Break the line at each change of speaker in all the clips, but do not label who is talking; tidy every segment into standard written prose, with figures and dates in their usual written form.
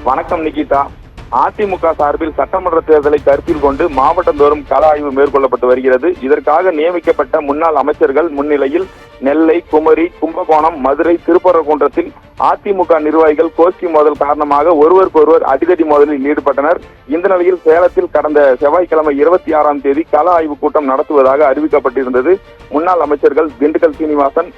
வணக்கம் நிகிதா. அதிமுக சார்பில் சட்டமன்ற தேர்தலை கருத்தில் கொண்டு மாவட்டந்தோறும் கள ஆய்வு மேற்கொள்ளப்பட்டு வருகிறது. இதற்காக நியமிக்கப்பட்ட முன்னாள் அமைச்சர்கள் முன்னிலையில் நெல்லை, குமரி, கும்பகோணம், மதுரை, திருப்பரங்குன்றத்தில் அதிமுக நிர்வாகிகள் கோஷ்டி மோதல் காரணமாக ஒருவருக்கொருவர் அடிதடி மோதலில் ஈடுபட்டனர். இந்த நிலையில் சேலத்தில் கடந்த செவ்வாய்க்கிழமை 26ஆம் தேதி கள ஆய்வு கூட்டம் நடத்துவதாக அறிவிக்கப்பட்டிருந்தது. முன்னாள் அமைச்சர்கள் திண்டுக்கல் சீனிவாசன்,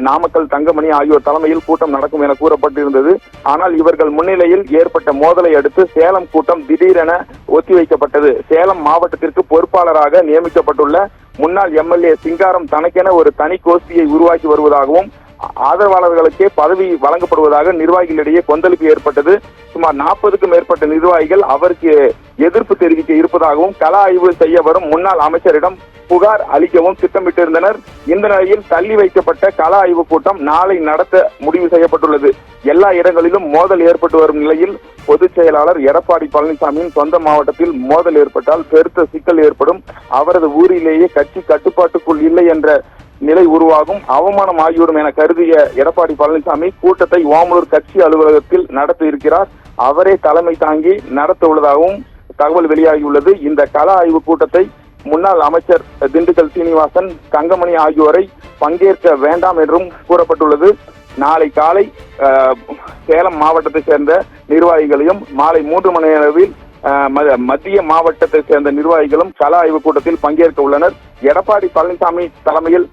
நாமக்கல் தங்கமணி ஆகியோர் தலைமையில் கூட்டம் நடக்கும் என கூறப்பட்டிருந்தது. ஆனால் இவர்கள் முன்னிலையில் ஏற்பட்ட மோதலை அடுத்து சேலம் கூட்டம் திடீரென ஒத்திவைக்கப்பட்டது. சேலம் மாவட்டத்திற்கு பொறுப்பாளராக நியமிக்கப்பட்டுள்ள முன்னாள் எம்எல்ஏ சிங்காரம் தனக்கென ஒரு தனி கோஷ்டியை உருவாக்கி வருவதாகவும் ஆதரவாளர்களுக்கே பதவி வழங்கப்படுவதாக நிர்வாகிகளிடையே கொந்தளிப்பு ஏற்பட்டது. சுமார் 40க்கும் மேற்பட்ட நிர்வாகிகள் அவருக்கு எதிர்ப்பு தெரிவிக்க இருப்பதாகவும் கள ஆய்வு செய்ய வரும் முன்னாள் அமைச்சரிடம் புகார் அளிக்கவும் திட்டமிட்டிருந்தனர். இந்த நிலையில் தள்ளி வைக்கப்பட்ட கள ஆய்வு கூட்டம் நாளை நடத்த முடிவு செய்யப்பட்டுள்ளது. எல்லா இடங்களிலும் மோதல் ஏற்பட்டு வரும் நிலையில் பொதுச் செயலாளர் எடப்பாடி பழனிசாமியின் சொந்த மாவட்டத்தில் மோதல் ஏற்பட்டால் பெருத்த சிக்கல் ஏற்படும். அவரது ஊரிலேயே கட்சி கட்டுப்பாட்டுக்குள் இல்லை என்ற நிலை உருவாகும், அவமானம் ஆகிவிடும் என கருதிய எடப்பாடி பழனிசாமி கூட்டத்தை ஓமலூர் கட்சி அலுவலகத்தில் நடத்த இருக்கிறார். அவரே தலைமை தாங்கி நடத்த உள்ளதாகவும் தகவல் வெளியாகியுள்ளது. இந்த கள ஆய்வு கூட்டத்தை முன்னாள் அமைச்சர் திண்டுக்கல் சீனிவாசன், தங்கமணி ஆகியோரை பங்கேற்க வேண்டாம் என்றும் கூறப்பட்டுள்ளது. நாளை காலை சேலம் மாவட்டத்தை சேர்ந்த நிர்வாகிகளையும் மாலை 3 மணி அளவில் மத்திய மாவட்டத்தை சேர்ந்த நிர்வாகிகளும் கள ஆய்வு கூட்டத்தில் பங்கேற்க உள்ளனர். எடப்பாடி பழனிசாமி தலைமையில்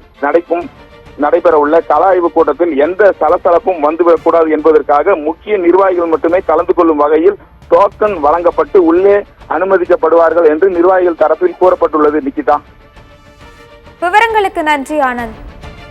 நடைபெற உள்ள கள ஆய்வு கூட்டத்தில் எந்த சலசலப்பும் வந்துவிடக்கூடாது என்பதற்காக முக்கிய நிர்வாகிகள் மட்டுமே கலந்து கொள்ளும் வகையில் டோக்கன் வழங்கப்பட்டு உள்ளே அனுமதிக்கப்படுவார்கள் என்று நிர்வாகிகள் தரப்பில் கூறப்பட்டுள்ளது. நிகிதா,
விவரங்களுக்கு நன்றி ஆனந்த்.